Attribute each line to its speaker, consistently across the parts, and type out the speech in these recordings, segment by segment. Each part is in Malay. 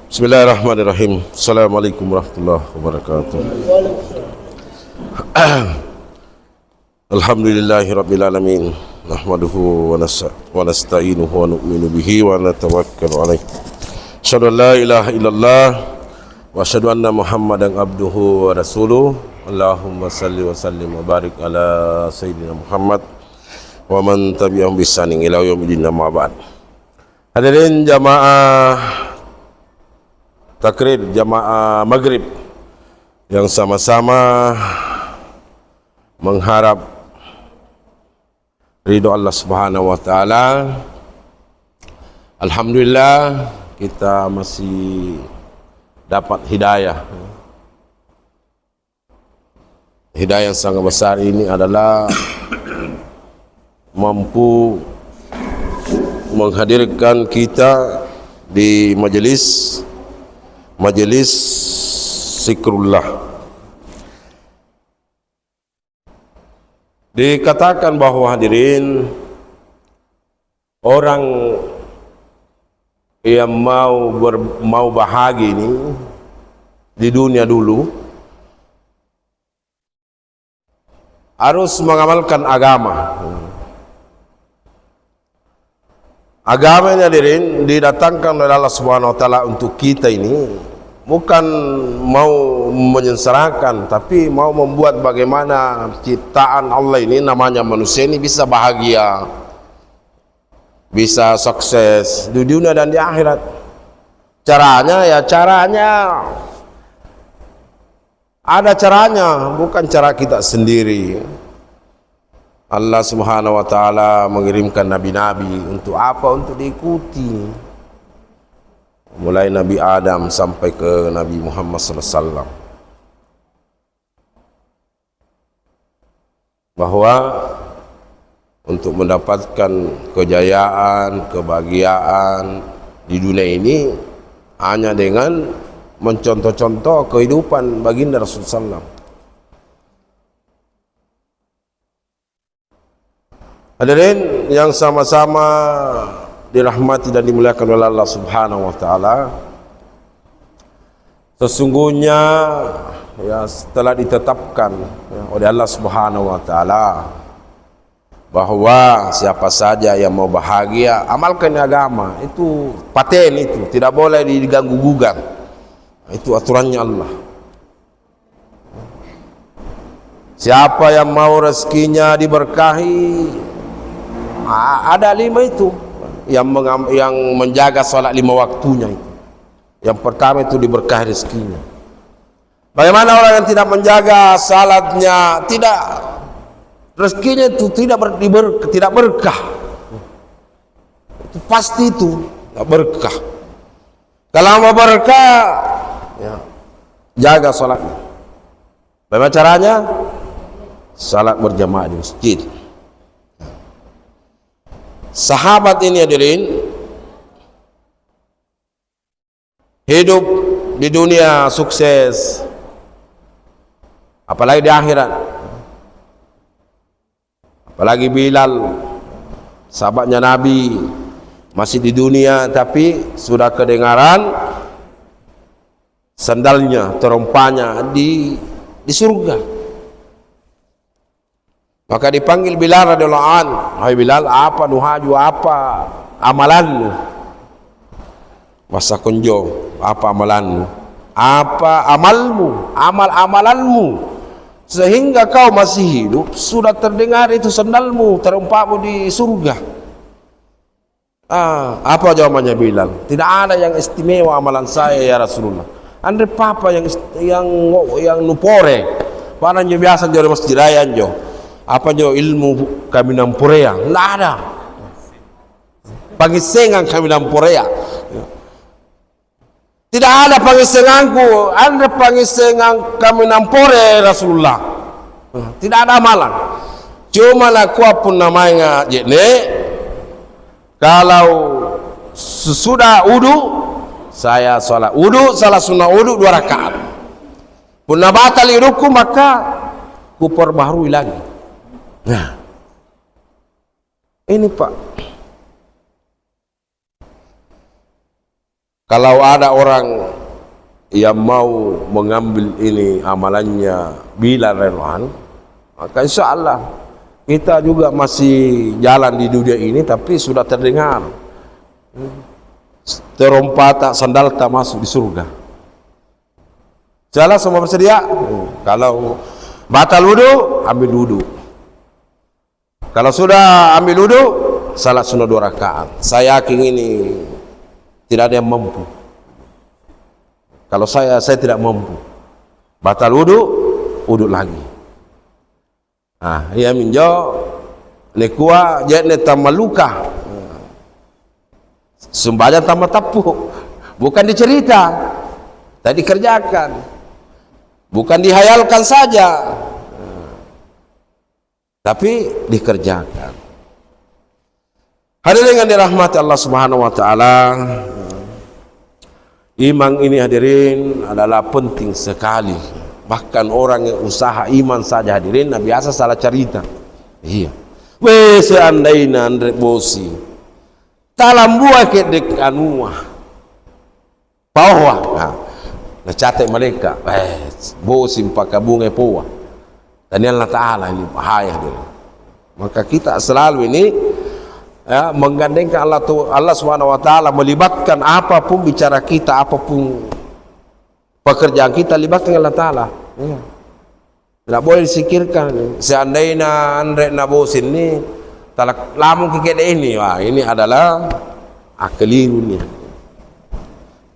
Speaker 1: Bismillahirrahmanirrahim. Assalamualaikum warahmatullahi wabarakatuh. Alhamdulillahirabbil alamin. Nahmaduhu wa nasta'inuhu wa nu'minu bihi wa natawakkalu alaihi. Asyhadu an la ilaha illallah wa asyhadu anna Muhammadan abduhu wa rasuluh. Allahumma salli wa sallim wa barik ala sayyidina Muhammad wa man tabi'ahum bi ihsanin ila yaumil din, amma ba'd. Hadirin jamaah takrir, jamaah maghrib yang sama-sama mengharap ridho Allah Subhanahu wa taala. Alhamdulillah kita masih dapat hidayah. Hidayah yang sangat besar ini adalah mampu menghadirkan kita di majelis zikrullah. Dikatakan bahwa hadirin, orang yang mau bahagia ini di dunia dulu harus mengamalkan agama. Agama ini hadirin didatangkan oleh Allah Subhanahu wa taala untuk kita ini bukan mau menyengsarakan, tapi mau membuat bagaimana ciptaan Allah ini namanya manusia ini bisa bahagia, bisa sukses di dunia dan di akhirat. Caranya ada caranya, bukan cara kita sendiri. Allah Subhanahu wa taala mengirimkan nabi-nabi untuk apa? Untuk diikuti. Mulai Nabi Adam sampai ke Nabi Muhammad SAW, bahwa untuk mendapatkan kejayaan, kebahagiaan di dunia ini hanya dengan mencontoh-contoh kehidupan baginda Rasulullah SAW. Hadirin yang sama-sama dirahmati dan dimuliakan oleh Allah Subhanahu wa taala, sesungguhnya ya telah ditetapkan oleh Allah Subhanahu wa taala bahwa siapa saja yang mau bahagia amalkan agama. Itu paten, itu tidak boleh diganggu gugat. Itu aturannya Allah. Siapa yang mau rezekinya diberkahi, ada 5 itu yang menjaga salat 5 waktunya itu. Yang pertama itu diberkahi rezekinya. Bagaimana orang yang tidak menjaga salatnya, tidak, rezekinya itu tidak berkah. Itu pasti itu tidak berkah. Kalau mau berkah, ya, jaga salatnya. Bagaimana caranya? Salat berjamaah di masjid. Sahabat ini hadirin hidup di dunia sukses, apalagi di akhirat. Apalagi Bilal, sahabatnya Nabi, masih di dunia tapi sudah kedengaran sandalnya, terompanya di surga. Maka dipanggil Bilal radhiyallahu anhu, "Hai Bilal, apa nuhaju, apa amalanmu?" Masa kunjo, apa amalanmu? Apa amalmu? Amalanmu sehingga kau masih hidup sudah terdengar itu sandalmu, terompamu di surga. Apa jawabannya Bilal? Tidak ada yang istimewa amalan saya ya Rasulullah. Andre papa yang nupore, barangnya biasa di masjid raya jo. Apa jo ilmu kami nampurea? Tidak ada. Pangisengan kami nampurea. Tidak ada pangisenganku. Andre pangisengan kami nampore Rasulullah. Tidak ada amalan. Cuma aku pun namanya jene. Kalau sesudah wudu, saya sholat wudu, salah sunnah wudu 2 rakaat. Pun batal wuduku, maka ku perbaharui lagi. Nah, ini Pak, Kalau ada orang yang mau mengambil ini amalannya bila relevan, maka insya Allah kita juga masih jalan di dunia ini, tapi sudah terdengar terompa tak sandal tak masuk di surga. Jalan semua bersedia. Kalau batal wudu, ambil wudu. Kalau sudah ambil wudu, salat sunnah 2 rakaat. Saya yakin ini tidak ada yang mampu. Kalau saya tidak mampu. Batal wudu, wudu lagi. Ya minjo nekua jet ne tamaluka. Sembahyang tambah tepuk. Bukan dicerita, tadi kerjakan. Bukan dihayalkan saja, tapi dikerjakan. Hadirin yang dirahmati Allah Subhanahu wa taala, iman ini hadirin adalah penting sekali. Bahkan orang yang usaha iman saja hadirin, nah biasa salah cerita. Iya. Seandainya Andre bosi talam buah ke dek anua bawah. Nah catat mereka, bosi pakai bunga poa. Dan Allah Ta'ala ini bahaya hadirin. Maka kita selalu ini menggandengkan Allah Subhanahu wa taala, melibatkan apapun bicara kita, apapun pekerjaan kita, libatkan Allah Ta'ala. Tidak boleh disikirkan seandainya Andre nabosin ini talak lamun kekede ini. Wah, ini adalah keliru nih.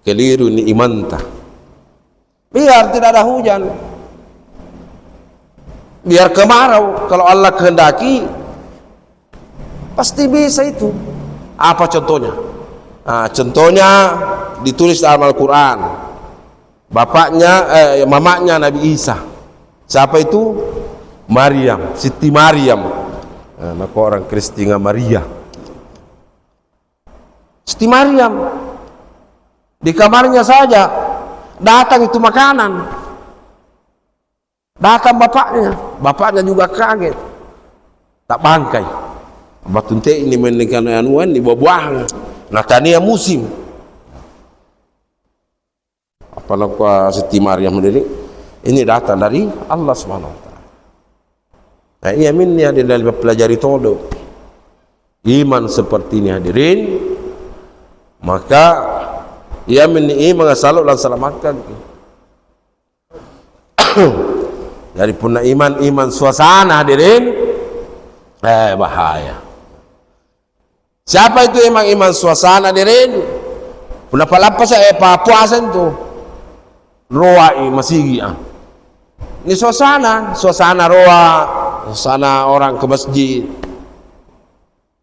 Speaker 1: Keliru ni imanta. Biar tidak ada hujan, biar kemarau, kalau Allah kehendaki pasti bisa itu. Apa contohnya? Contohnya ditulis dalam Al-Quran. Mamanya Nabi Isa. Siapa itu? Maryam, Siti Maryam. Maka orang Kristen Maria. Siti Maryam di kamarnya saja datang itu makanan, datang bapaknya juga kaget, tak bangkai. Batunte ini menikah anuan di buah-buahan, natania musim. Apalagi Siti Maryam ini datang dari Allah Subhanahu wa taala. Nah, ini aminnya dari pelajari todo iman seperti ini hadirin, maka ia iman salut dan selamatkan. Dari punna iman suasana hadirin, bahaya. Siapa itu iman suasana hadirin? Punna palapas puasan tu roa masigi. Ini suasana roa, suasana orang ke masjid.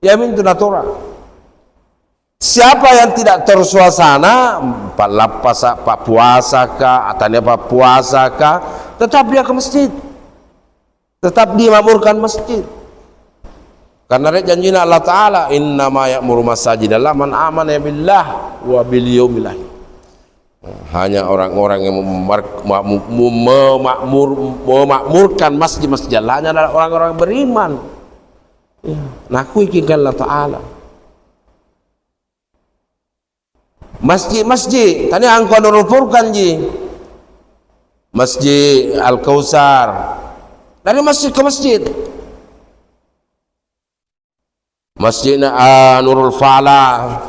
Speaker 1: Ya min tu natura. Siapa yang tidak tersuasana, pak lapas, pak puasa kah, atau pak puasa kah, tetap dia ke masjid, tetap dia makmurkan masjid. Karena janjinya Allah Ta'ala, innama ya'muru masajidallah man amana billah wa bil yaumil akhir. Hanya orang-orang yang memakmurkan masjid-masjid Allah hanya adalah orang-orang beriman. Nah, aku ikinkan Allah Ta'ala. Masjid tadi angkau nurupurkan ji Masjid Al-Kausar, dari masjid ke masjid, Masjid Nurul Falah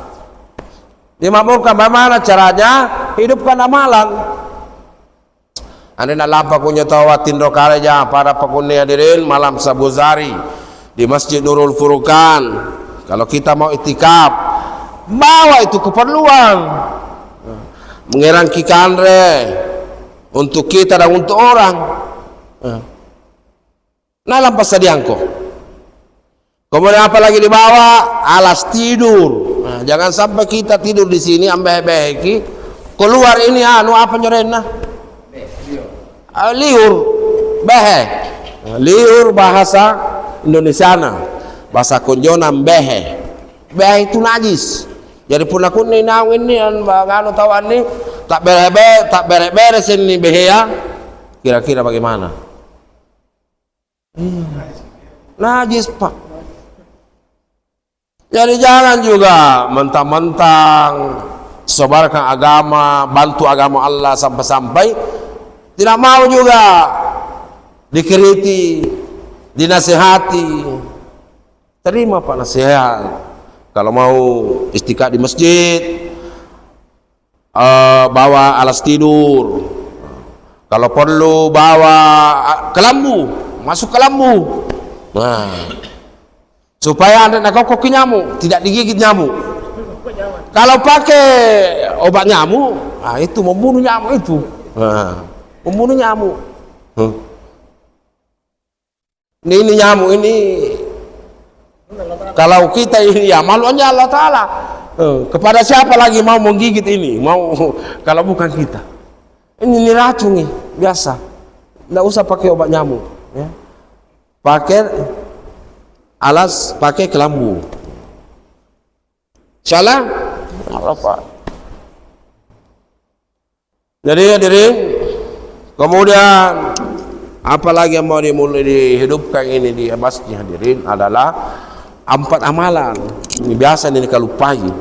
Speaker 1: dimakmurkan. Bagaimana caranya? Hidupkan amalan. Anda nak lampa punya tawatin rokareja para penghuni hadirin malam Sabuzari di Masjid Nurul Furqan. Kalau kita mau itikaf, bawa itu keperluan mengerangki kanre untuk kita dan untuk orang. Nah, lampas sadiangko. Kemudian apa lagi dibawa? Alas tidur. Jangan sampai kita tidur di sini ambeh-beh keluar ini apa nyorena? Liur, behe. Liur bahasa Indonesiana, bahasa konjona behe. Behe itu najis. Jadi pun aku ni nawin ni anu tawan ni tak beres ini behea. Kira-kira bagaimana? Najis pak. Jadi jangan juga mentang-mentang sebarkan agama, bantu agama Allah sampai-sampai tidak mau juga dikritik, dinasihati. Terima Pak nasihat. Kalau mau istiqamah di masjid, bawa alas tidur. Kalau perlu bawa kelambu, masuk kelambu. Nah, supaya anda nak koki nyamuk, tidak digigit nyamuk. Kalau pakai obat nyamuk, nah itu membunuh nyamuk itu. Nah, membunuh nyamuk. Ini nyamuk ini. Kalau kita ini ya maluannya Allah Ta'ala. Kepada siapa lagi mau menggigit ini? Mau kalau bukan kita. Ini racun nih, biasa. Nggak usah pakai obat nyamuk. Ya. Pakai alas, pakai kelambu. Salah? Apa? Jadi hadirin, kemudian apalagi yang mau dimulai dihidupkan ini di masjid hadirin adalah 4 amalan. Ini biasa ini kalau pagi.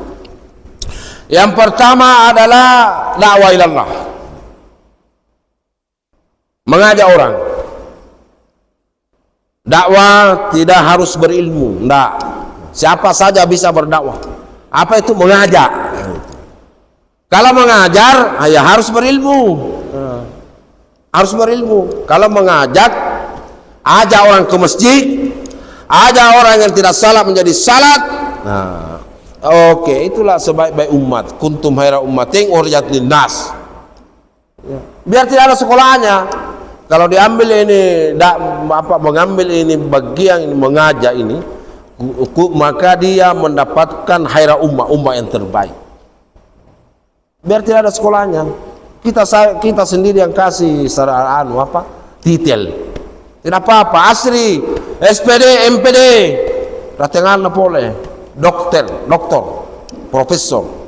Speaker 1: Yang pertama adalah dakwah ilallah. Mengajak orang. Dakwah tidak harus berilmu, enggak. Siapa saja bisa berdakwah. Apa itu mengajak? Kalau mengajar, ya harus berilmu. Harus berilmu. Kalau mengajak, ajak orang ke masjid, ajak orang yang tidak salat menjadi salat. Nah, oke, itulah sebaik-baik umat. Kuntum khaira ummatin ukhrijat linnas. Ya. Biar tidak ada sekolahnya. Kalau diambil ini mengambil ini bagian ini mengajak ini, maka dia mendapatkan khaira ummah yang terbaik. Biar tidak ada sekolahnya. Kita sendiri yang kasih secara detail. Tidak apa-apa, asri, SPD, MPD, ratengan boleh, dokter, profesor.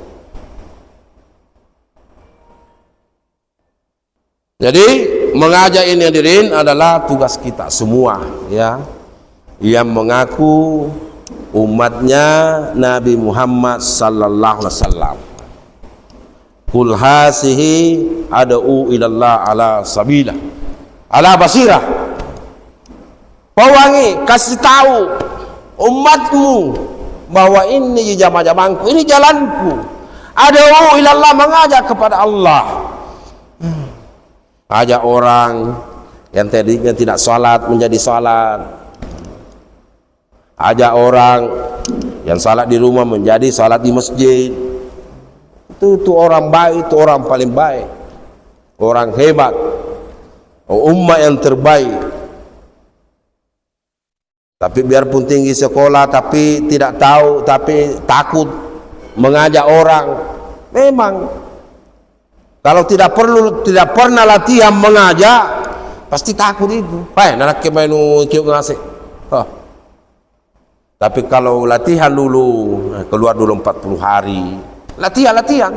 Speaker 1: Jadi mengajak ini hadirin adalah tugas kita semua, ya, yang mengaku umatnya Nabi Muhammad sallallahu alaihi wasallam. Kul hasihi ad'u ilallah ala sabila ala basirah. Pewangi, kasih tahu umatmu bahwa ini jamaah-jamaahku, ini jalanku. Ad'u ilallah, mengajak kepada Allah. Ajak orang yang tadinya tidak sholat menjadi sholat. Ajak orang yang sholat di rumah menjadi sholat di masjid. Itu orang baik, itu orang paling baik, orang hebat, ummah yang terbaik. Tapi biarpun tinggi sekolah tapi tidak tahu, tapi takut mengajak orang. Memang kalau tidak pernah latihan mengajak, pasti takut itu. Hai, nak kemana kieu ngasih. Tapi kalau latihan dulu, keluar dulu 40 hari. Latihan.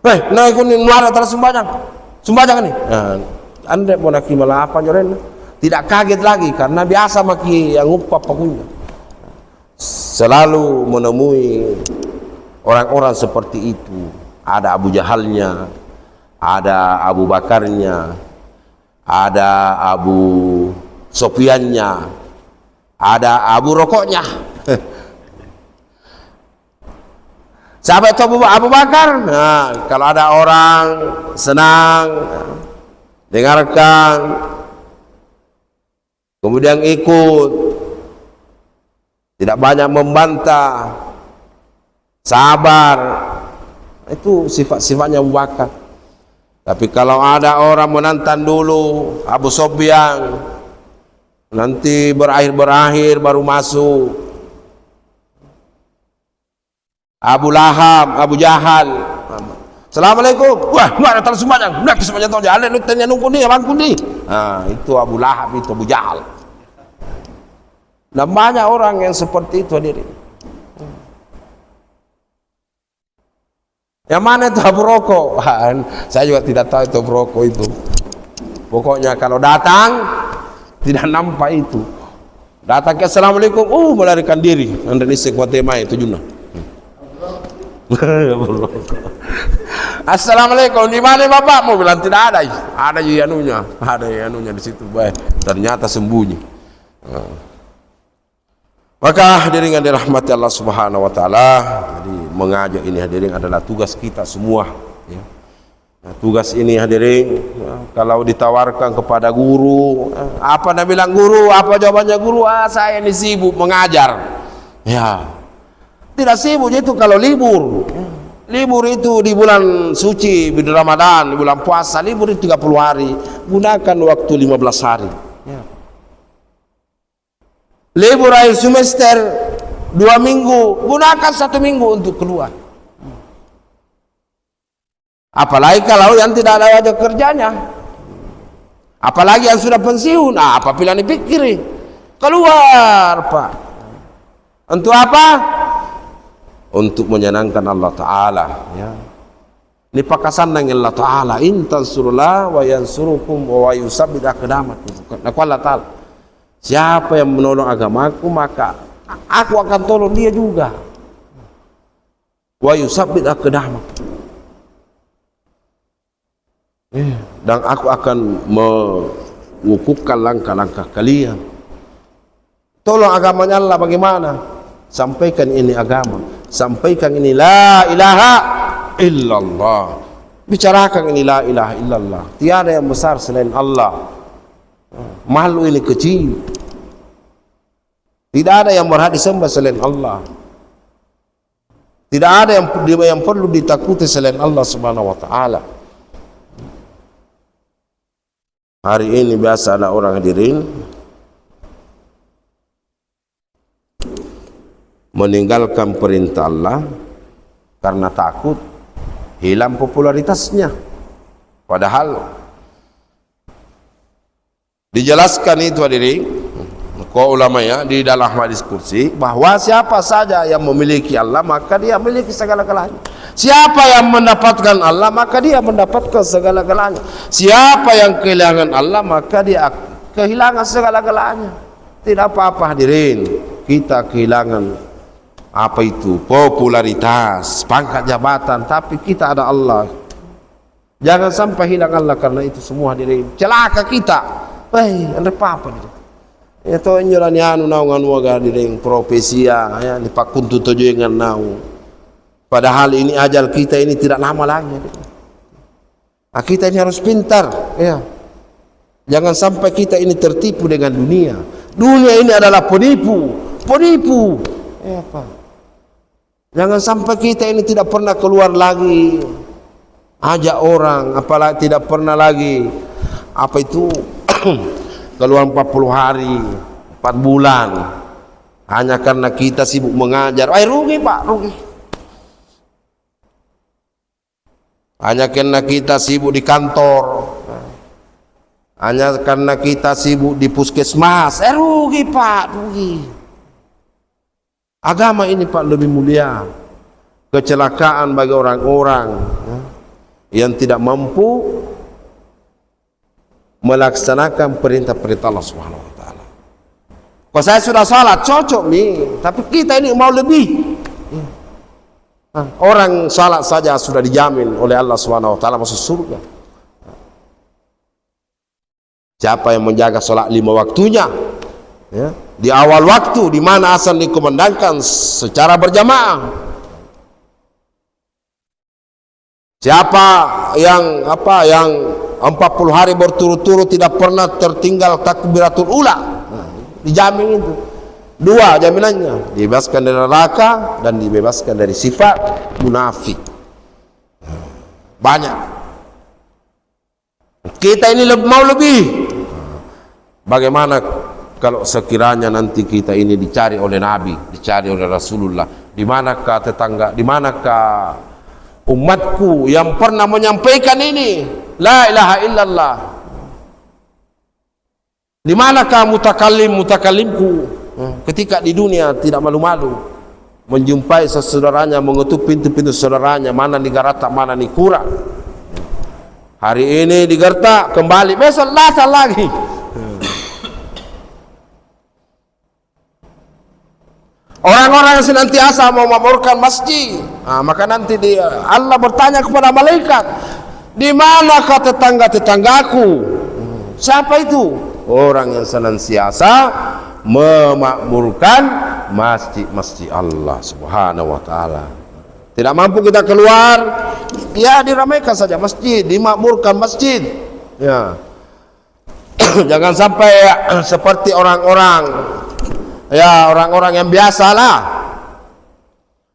Speaker 1: Naik kuning luar atas sembahyang ini. Anda mau nak malah apa nyoren? Tidak kaget lagi karena biasa maki yang upah pakunya. Selalu menemui orang-orang seperti itu. Ada Abu Jahalnya, ada Abu Bakarnya, ada Abu Sofyannya, ada Abu Rokoknya. Siapa itu Abu Bakar? Nah, kalau ada orang senang dengarkan, kemudian ikut, tidak banyak membantah, sabar, itu sifat-sifatnya Abu Bakar. Tapi kalau ada orang menantang dulu, Abu Sofyan, nanti berakhir baru masuk. Abu Lahab, Abu Jahal. Assalamualaikum. Wah, mana tahu sembahyang? Nak sembahyang tahu jalan lu tanya nunggu ni, bangku ni. Itu Abu Lahab, itu Abu Jahal. Dan banyak orang yang seperti itu hadirin. Yang mana itu Abu Rokok? Saya juga tidak tahu itu Abu Rokok itu. Pokoknya kalau datang tidak nampak itu. Datang ke Assalamualaikum, melarikan diri. Anda nisik watema itu junah. Assalamualaikum, di mana bapakmu? Bilang tidak ada. Ada anunya di situ. Baik, ternyata sembunyi. Maka hadirin yang dirahmati Allah Subhanahu wa taala, jadi mengajak ini hadirin adalah tugas kita semua, ya. Nah, tugas ini hadirin, ya, kalau ditawarkan kepada guru, apa nak bilang guru? Apa jawabannya guru? Saya ini sibuk mengajar. Ya. Tidak sibuk itu kalau libur. Libur itu di bulan suci, di Ramadan, di bulan puasa, libur itu 30 hari. Gunakan waktu 15 hari. Ya. Libur akhir semester 2 minggu, gunakan 1 minggu untuk keluar. Apalagi kalau yang tidak ada wajah kerjanya, apalagi yang sudah pensiun, apa pilihan dipikir? Keluar, Pak. Untuk apa? Untuk menyenangkan Allah Ta'ala, ya. Ini pakasan dengan Allah Ta'ala, in tansurullah wa yansurukum wa yusabbit aqdamakum. Allah Ta'ala, siapa yang menolong agamaku, maka aku akan tolong dia juga. Wa yusabbit aqdamakum. Dan aku akan mengukuhkan langkah-langkah kalian. Tolong agamanya Allah bagaimana? Sampaikan ini agama, sampaikan ini la ilaha illallah, bicarakan ini la ilaha illallah. Tiada yang besar selain Allah, makhluk ini kecil, tidak ada yang berhak disembah selain Allah, tidak ada yang perlu ditakuti selain Allah Subhanahu wa taala. Hari ini biasa ada orang hadirin meninggalkan perintah Allah karena takut hilang popularitasnya. Padahal dijelaskan itu hadirin ulama ya di dalam hadis kursi, bahwa siapa saja yang memiliki Allah maka dia memiliki segala-galanya. Siapa yang mendapatkan Allah maka dia mendapatkan segala-galanya. Siapa yang kehilangan Allah maka dia kehilangan segala-galanya. Tidak apa-apa hadirin kita kehilangan apa itu popularitas, pangkat jabatan, tapi kita ada Allah. Jangan sampai hilang Allah karena itu semua hadirin. Celaka kita. Ada apa-apa itu? Itu nyolan anu naungan waga hadirin profesia ya di pakuntu tojengan nau. Padahal ini ajal kita ini tidak lama lagi. Nah, kita ini harus pintar, ya. Jangan sampai kita ini tertipu dengan dunia. Dunia ini adalah penipu. Ya, Pak. Jangan sampai kita ini tidak pernah keluar lagi, ajak orang, apalagi tidak pernah lagi apa itu keluar 40 hari, 4 bulan, hanya karena kita sibuk mengajar. Rugi Pak, rugi. Hanya karena kita sibuk di kantor, hanya karena kita sibuk di puskesmas, rugi Pak, rugi. Agama ini Pak lebih mulia. Kecelakaan bagi orang-orang yang tidak mampu melaksanakan perintah-perintah Allah Subhanahu wa taala. Kalau saya sudah salat cocok nih, tapi kita ini mau lebih. Orang salat saja sudah dijamin oleh Allah Subhanahu wa taala masuk surga. Siapa yang menjaga salat 5 waktunya, ya, di awal waktu di mana azan dikumandangkan secara berjamaah. Siapa yang 40 hari berturut-turut tidak pernah tertinggal takbiratul ula, dijamin itu. 2 jaminannya, dibebaskan dari neraka dan dibebaskan dari sifat munafik. Banyak. Kita ini mau lebih. Bagaimana kalau sekiranya nanti kita ini dicari oleh Nabi, dicari oleh Rasulullah, di manakah tetangga, di manakah umatku yang pernah menyampaikan ini la ilaha illallah? Di manakah mutakallimku ketika di dunia tidak malu-malu menjumpai saudaranya, mengetuk pintu-pintu saudaranya, mana di Garata, mana di Kura. Hari ini di Garta, kembali besok datang lagi. Orang-orang yang senantiasa memakmurkan masjid, maka nanti Allah bertanya kepada malaikat, di manakah tetangga-tetanggaku? Siapa itu? Orang yang senantiasa memakmurkan masjid-masjid Allah Subhanahu wa taala. Tidak mampu kita keluar, ya diramaikan saja masjid, dimakmurkan masjid. Ya. Jangan sampai seperti orang-orang yang biasalah.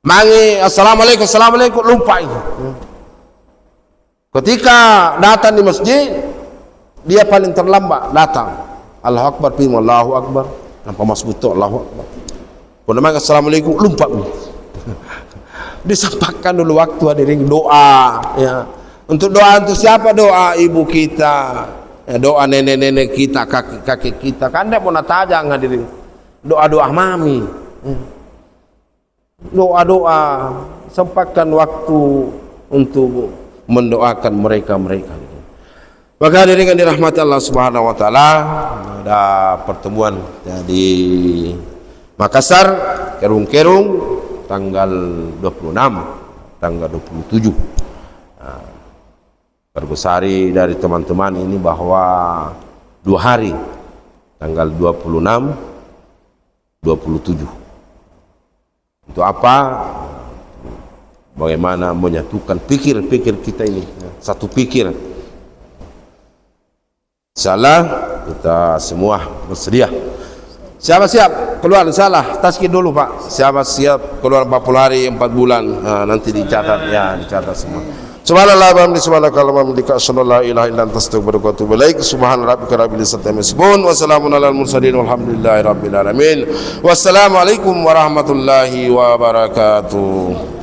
Speaker 1: Mangi assalamualaikum, assalamualaikum, lupa itu. Ketika datang di masjid, dia paling terlambat datang. Allahu Akbar, Allahu Akbar. Nampak masuk betul Allahu Akbar. Pun namanya assalamualaikum, lupa. Disampaikan dulu waktu hadirin doa, ya. Untuk doa untuk siapa? Doa ibu kita, ya, doa nenek-nenek kita, kakek-kakek kita. Kan dia mau tajang hadirin. Doa-doa mami, doa-doa, sempatkan waktu untuk mendoakan mereka. Maka hadirin yang dirahmati Allah Subhanahu wa taala, ada pertemuan ya, di Makassar, Kerung-Kerung, tanggal 26, tanggal 27. Berbesari dari teman-teman ini bahwa 2 hari, tanggal 26, 27. Untuk apa? Bagaimana menyatukan pikir-pikir kita ini, satu pikir. Insyaallah kita semua bersedia. Siapa siap keluar? Insyaallah taskin dulu Pak. Siapa siap keluar 40 hari 4 bulan? Nanti dicatat ya, dicatat semua. Subhanallah wa bihamdihi subhanakallahumma wa bihamdika asyhadu an la ilaha illa anta astaghfiruka wa atubu ilaik. Subhana rabbika rabbil izzati amma yasifun wa salamun alal mursalin walhamdulillahi rabbil alamin. Wassalamualaikum warahmatullahi wabarakatuh.